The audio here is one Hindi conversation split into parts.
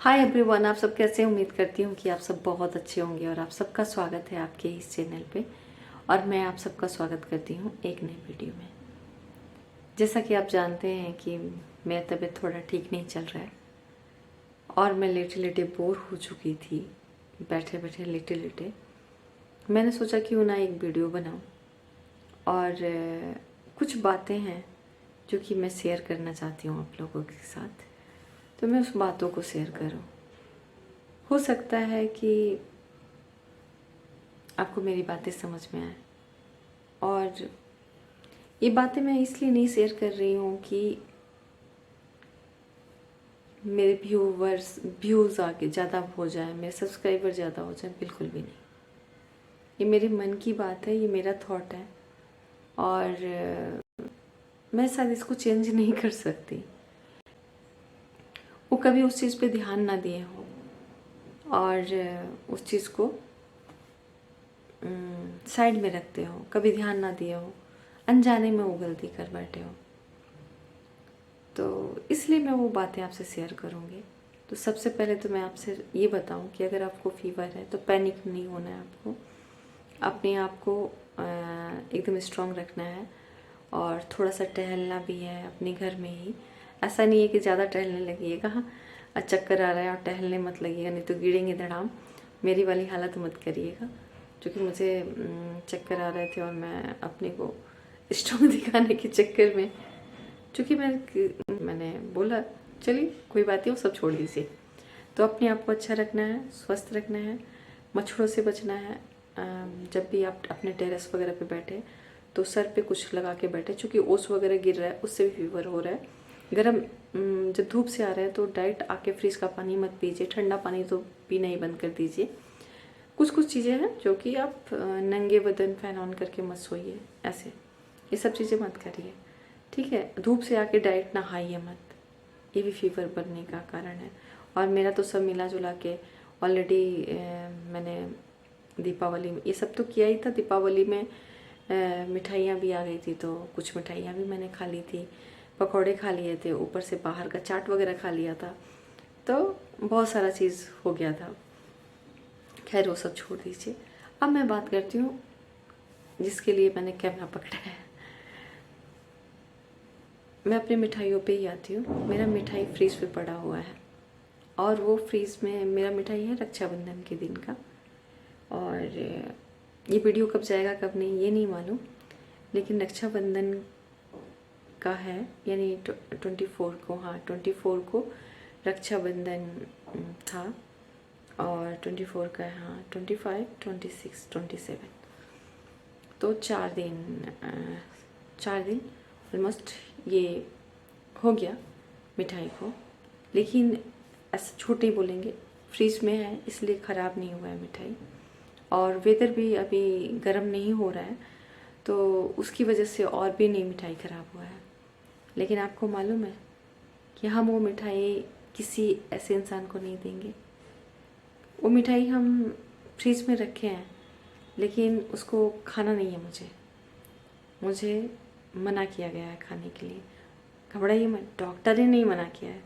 हाय एवरीवन, आप सब कैसे? उम्मीद करती हूँ कि आप सब बहुत अच्छे होंगे और आप सबका स्वागत है आपके इस चैनल पे। और मैं आप सबका स्वागत करती हूँ एक नई वीडियो में। जैसा कि आप जानते हैं कि मेरा तबीयत थोड़ा ठीक नहीं चल रहा है और मैं लेटे लेटे बोर हो चुकी थी। बैठे बैठे लेटे लेटे मैंने सोचा क्यों ना एक वीडियो बनाऊँ और कुछ बातें हैं जो कि मैं शेयर करना चाहती हूँ आप लोगों के साथ। तो मैं उस बातों को शेयर करूँ। हो सकता है कि आपको मेरी बातें समझ में आए। और ये बातें मैं इसलिए नहीं शेयर कर रही हूँ कि मेरे व्यूज़ आगे ज़्यादा हो जाए, मेरे सब्सक्राइबर ज़्यादा हो जाए, बिल्कुल भी नहीं। ये मेरे मन की बात है, ये मेरा थॉट है और मैं शायद इसको चेंज नहीं कर सकती। वो कभी उस चीज़ पे ध्यान ना दिए हो और उस चीज़ को साइड में रखते हो, कभी ध्यान ना दिए हो, अनजाने में वो गलती कर बैठे हो। तो इसलिए मैं वो बातें आपसे शेयर करूँगी। तो सबसे पहले तो मैं आपसे ये बताऊँ कि अगर आपको फीवर है तो पैनिक नहीं होना है। आपको अपने आप को एकदम स्ट्रॉन्ग रखना है और थोड़ा सा टहलना भी है अपने घर में ही। ऐसा नहीं है कि ज़्यादा टहलने लगिएगा, हाँ चक्कर आ रहा है और टहलने मत लगिएगा, नहीं तो गिरेंगे धड़ाम। मेरी वाली हालत मत करिएगा, क्योंकि मुझे चक्कर आ रहे थे और मैं अपने को स्ट्रॉन्ग दिखाने के चक्कर में, क्योंकि मैंने बोला चलिए कोई बात नहीं, वो सब छोड़ दीजिए। तो अपने आप को अच्छा रखना है, स्वस्थ रखना है, मच्छरों से बचना है। जब भी आप अपने टेरेस वगैरह पे बैठे तो सर पे कुछ लगा के बैठे, क्योंकि ओस वगैरह गिर रहा है, उससे भी फीवर हो रहा है। गर्म जब धूप से आ रहा है तो डायरेक्ट आके फ्रिज का पानी मत पीजिए, ठंडा पानी तो पीना ही बंद कर दीजिए। कुछ चीज़ें हैं जो कि आप नंगे बदन फैन ऑन करके मत सोइए, ऐसे ये सब चीज़ें मत करिए, ठीक है। धूप से आके डायरेक्ट नहाइए मत, ये भी फीवर बनने का कारण है। और मेरा तो सब मिला जुला के ऑलरेडी मैंने दीपावली में ये सब तो किया ही था। दीपावली में मिठाइयाँ भी आ गई थी, तो कुछ मिठाइयाँ भी मैंने खा ली थी, पकौड़े खा लिए थे, ऊपर से बाहर का चाट वगैरह खा लिया था, तो बहुत सारा चीज़ हो गया था। खैर वो सब छोड़ दीजिए। अब मैं बात करती हूँ जिसके लिए मैंने कैमरा पकड़ा है। मैं अपनी मिठाइयों पे ही आती हूँ। मेरा मिठाई फ्रीज पे पड़ा हुआ है और वो फ्रीज में मेरा मिठाई है रक्षाबंधन के दिन का। और ये वीडियो कब जाएगा कब नहीं ये नहीं मालूम, लेकिन रक्षाबंधन का है, यानी 24 को, हाँ 24 को रक्षाबंधन था और 24 का है, हाँ 25, 26, 27, तो 4 दिन ऑलमोस्ट ये हो गया मिठाई को। लेकिन ऐसा झूठ नहीं बोलेंगे, फ्रीज में है इसलिए ख़राब नहीं हुआ है मिठाई। और वेदर भी अभी गर्म नहीं हो रहा है, तो उसकी वजह से और भी नहीं मिठाई ख़राब हुआ है। लेकिन आपको मालूम है कि हम वो मिठाई किसी ऐसे इंसान को नहीं देंगे। वो मिठाई हम फ्रीज में रखे हैं, लेकिन उसको खाना नहीं है। मुझे मना किया गया है खाने के लिए। घबराइए मत, डॉक्टर ने नहीं मना किया है,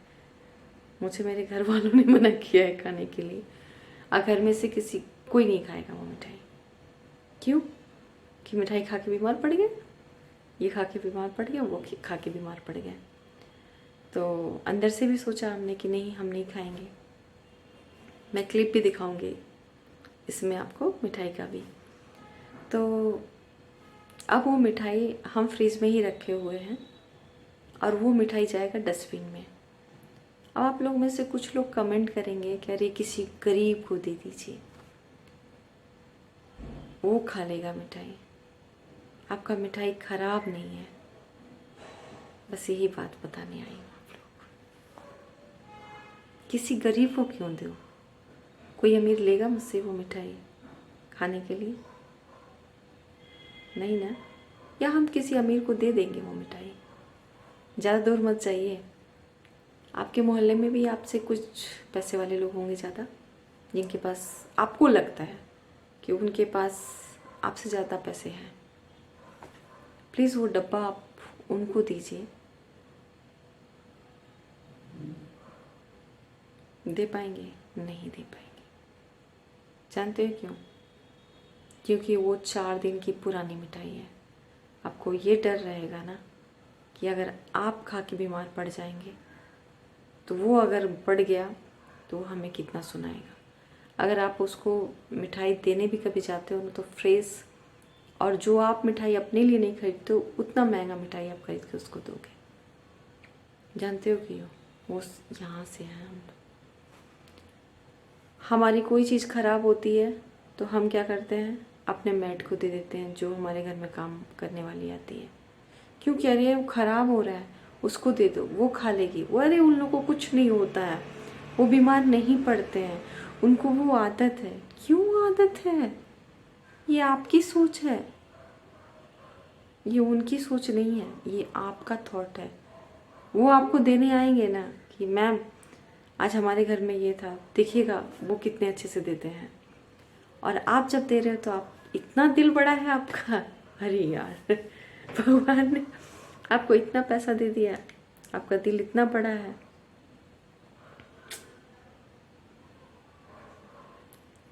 मुझे मेरे घर वालों ने मना किया है खाने के लिए। और घर में से कोई नहीं खाएगा वो मिठाई। क्यों? कि मिठाई खा के बीमार पड़ गए, ये खा के बीमार पड़ गया, वो खा के बीमार पड़ गए। तो अंदर से भी सोचा हमने कि नहीं, हम नहीं खाएंगे। मैं क्लिप भी दिखाऊंगी इसमें आपको मिठाई का भी। तो अब वो मिठाई हम फ्रीज में ही रखे हुए हैं और वो मिठाई जाएगा डस्टबिन में। अब आप लोग में से कुछ लोग कमेंट करेंगे कि अरे किसी गरीब को दे दीजिए, वो खा लेगा मिठाई। आपका मिठाई खराब नहीं है, बस यही बात बताने आई हूँ आप लोग। किसी गरीब को क्यों दो? कोई अमीर लेगा मुझसे वो मिठाई खाने के लिए? नहीं ना। या हम किसी अमीर को दे देंगे वो मिठाई। ज़्यादा दूर मत जाइए, आपके मोहल्ले में भी आपसे कुछ पैसे वाले लोग होंगे ज़्यादा, जिनके पास आपको लगता है कि उनके पास आपसे ज़्यादा पैसे हैं। प्लीज़ वो डब्बा आप उनको दीजिए। दे पाएंगे? नहीं दे पाएंगे। जानते हो क्यों? क्योंकि वो 4 दिन की पुरानी मिठाई है। आपको ये डर रहेगा ना कि अगर आप खा के बीमार पड़ जाएंगे तो वो अगर बढ़ गया तो वो हमें कितना सुनाएगा। अगर आप उसको मिठाई देने भी कभी जाते हो ना तो फ्रेश, और जो आप मिठाई अपने लिए नहीं खरीदते हो उतना महंगा मिठाई आप खरीद के उसको दोगे। जानते हो क्यों? वो यहाँ से है। हम हमारी कोई चीज़ ख़राब होती है तो हम क्या करते हैं, अपने मेड को दे देते हैं जो हमारे घर में काम करने वाली आती है। क्यों? कह रही है वो ख़राब हो रहा है, उसको दे दो, वो खा लेगी। वो अरे उन लोगों को कुछ नहीं होता है, वो बीमार नहीं पड़ते हैं, उनको वो आदत है। क्यों आदत है? ये आपकी सोच है, ये उनकी सोच नहीं है, ये आपका थॉट है। वो आपको देने आएंगे ना कि मैम आज हमारे घर में ये था, देखिएगा वो कितने अच्छे से देते हैं। और आप जब दे रहे हो तो आप, इतना दिल बड़ा है आपका। अरे यार, भगवान ने आपको इतना पैसा दे दिया, आपका दिल इतना बड़ा है।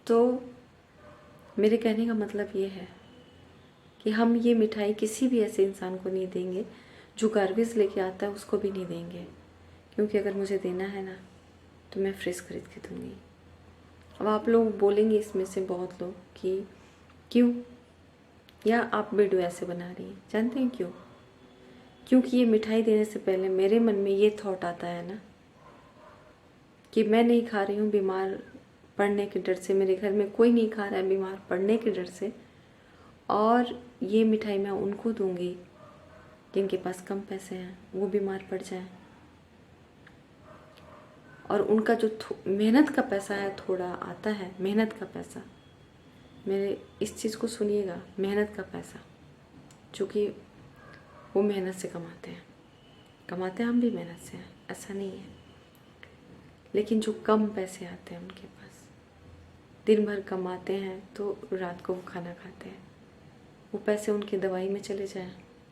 तो मेरे कहने का मतलब ये है कि हम ये मिठाई किसी भी ऐसे इंसान को नहीं देंगे जो गार्बेज लेके आता है, उसको भी नहीं देंगे। क्योंकि अगर मुझे देना है ना तो मैं फ्रेश खरीद के दूँगी। अब आप लोग बोलेंगे इसमें से बहुत लोग कि क्यों, या आप वीडियो ऐसे बना रही हैं। जानते हैं क्यों? क्योंकि ये मिठाई देने से पहले मेरे मन में ये थॉट आता है ना कि मैं नहीं खा रही हूँ बीमार पड़ने के डर से, मेरे घर में कोई नहीं खा रहा है बीमार पड़ने के डर से, और ये मिठाई मैं उनको दूंगी जिनके पास कम पैसे हैं, वो बीमार पड़ जाएं। और उनका जो मेहनत का पैसा है थोड़ा आता है, मेहनत का पैसा, मेरे इस चीज़ को सुनिएगा, मेहनत का पैसा, चूँकि वो मेहनत से कमाते हैं, हम भी मेहनत से हैं, ऐसा नहीं है। लेकिन जो कम पैसे आते हैं उनके पास, दिन भर कमाते हैं तो रात को वो खाना खाते हैं, वो पैसे उनकी दवाई में चले जाएं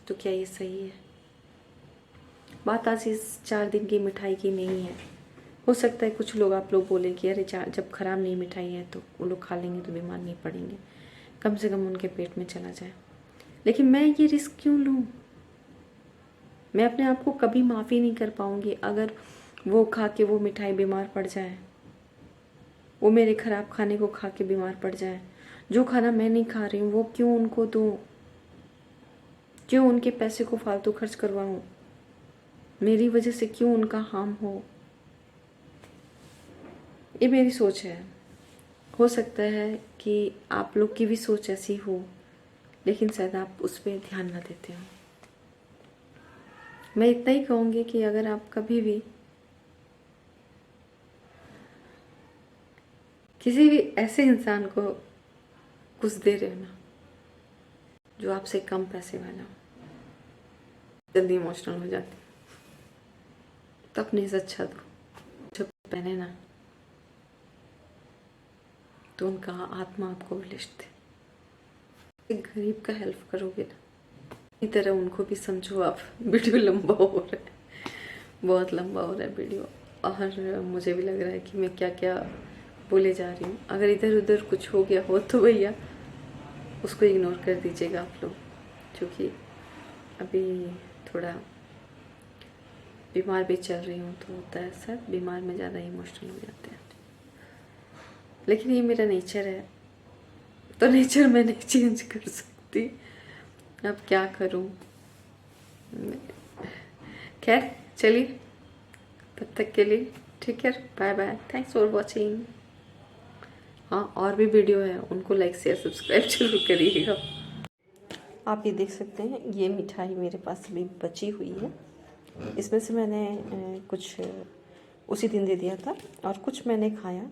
तो क्या ये सही है? बात आज इस 4 दिन की मिठाई की नहीं है। हो सकता है कुछ लोग, आप लोग बोले कि अरे जब ख़राब नहीं मिठाई है तो वो लोग खा लेंगे तो बीमार नहीं पड़ेंगे, कम से कम उनके पेट में चला जाए। लेकिन मैं ये रिस्क क्यों लूँ? मैं अपने आप को कभी माफ़ी नहीं कर पाऊँगी अगर वो खा के वो मिठाई बीमार पड़ जाए, वो मेरे ख़राब खाने को खा के बीमार पड़ जाए। जो खाना मैं नहीं खा रही हूँ वो क्यों उनको दूँ? क्यों उनके पैसे को फालतू खर्च करवाऊँ? मेरी वजह से क्यों उनका हार्म हो? ये मेरी सोच है। हो सकता है कि आप लोग की भी सोच ऐसी हो, लेकिन शायद आप उस पर ध्यान ना देते हो। मैं इतना ही कहूँगी कि अगर आप कभी भी किसी भी ऐसे इंसान को कुछ दे रहे हो ना जो आपसे कम पैसे वाला हो, जल्दी इमोशनल हो जाती, तो अपने से अच्छा दो। जब पहने ना तो उनका आत्मा आपको लिस्ट दे। एक गरीब का हेल्प करोगे ना, इसी तरह उनको भी समझो आप। वीडियो लंबा हो रहा है, बहुत लंबा हो रहा है वीडियो, और मुझे भी लग रहा है कि मैं क्या क्या बोले जा रही हूँ। अगर इधर उधर कुछ हो गया हो तो भैया उसको इग्नोर कर दीजिएगा आप लोग, क्योंकि अभी थोड़ा बीमार भी चल रही हूँ तो होता है सर, बीमार में ज़्यादा इमोशनल हो जाते हैं। लेकिन ये मेरा नेचर है, तो नेचर मैं नहीं चेंज कर सकती, अब क्या करूँ। खैर चलिए, तब तक के लिए ठीक है, bye bye, thanks for watching. हाँ, और भी वीडियो है, उनको लाइक शेयर सब्सक्राइब जरूर करिएगा। आप ये देख सकते हैं, ये मिठाई मेरे पास अभी बची हुई है। इसमें से मैंने कुछ उसी दिन दे दिया था और कुछ मैंने खाया,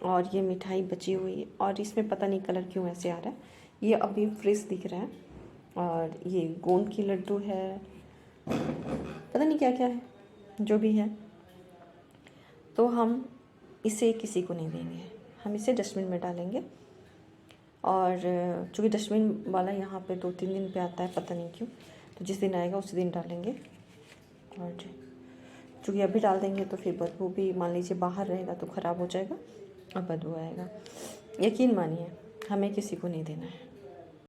और ये मिठाई बची हुई है। और इसमें पता नहीं कलर क्यों ऐसे आ रहा है, ये अभी फ्रेश दिख रहा है। और ये गोंद की लड्डू है, पता नहीं क्या क्या है, जो भी है। तो हम इसे किसी को नहीं देंगे, हम इसे डस्टबिन में डालेंगे। और चूँकि डस्टबिन वाला यहाँ पे 2-3 दिन पे आता है, पता नहीं क्यों, तो जिस दिन आएगा उसी दिन डालेंगे। और क्योंकि अभी डाल देंगे तो फिर बदबू भी मान लीजिए बाहर रहेगा तो ख़राब हो जाएगा और बदबू आएगा। यकीन मानिए हमें किसी को नहीं देना है।